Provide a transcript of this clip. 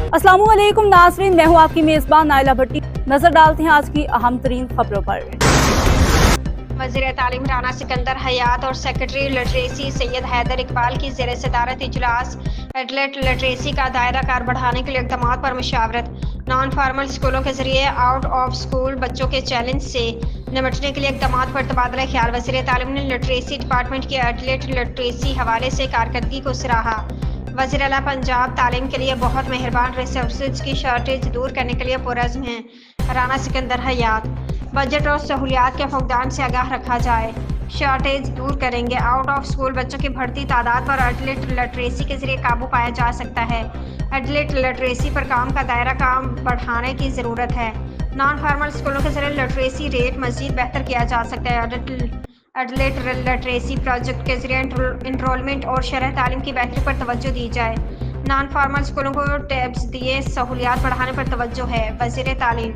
अस्सलामु अलैकुम नाज़रीन, मैं हूँ आपकी मेज़बान नाइला भट्टी। नजर डालते हैं आज की अहम तरीन खबरों पर। वज़ीर तालीम राना सिकंदर हयात और सेक्रेटरी लिटरेसी सैयद हैदर इकबाल की ज़ेर सदारत इजलास एडलेट लिटरेसी का दायरा कार बढ़ाने के लिए इक़दाम पर मशावरत। नॉन फार्मल स्कूलों के जरिए आउट ऑफ स्कूल बच्चों के चैलेंज से निपटने के लिए इक़दाम पर तबादला ख्याल। वज़ीर तालीम ने लिटरेसी डिपार्टमेंट की एडलेट लिटरेसी हवाले से कारकर्दगी को सराहा। वज़ीर आला पंजाब तालीम के लिए बहुत मेहरबान, रिसोर्सेज की शॉर्टेज दूर करने के लिए पुरज़्म हैं। राना सिकंदर हयात। बजट और सहूलियात के फुकदान से आगाह रखा जाए, शॉर्टेज दूर करेंगे। आउट ऑफ स्कूल बच्चों की बढ़ती तादाद पर एडलेट लिटरेसी के जरिए काबू पाया जा सकता है। एडलेट लिटरेसी पर काम का दायरा काम बढ़ाने की ज़रूरत है। नॉन फार्मल स्कूलों के जरिए लिटरेसी रेट मज़ीद बेहतर किया जा सकता है। एडलेट लिटरेसी प्रोजेक्ट के जरिए इनरोलमेंट और शरह तालीम की बेहतरी पर तवज्जो दी जाए। नॉन फार्मल स्कूलों को टैब्स दिए सहूलियात बढ़ाने पर तवज्जो है। वज़ीर तालीम।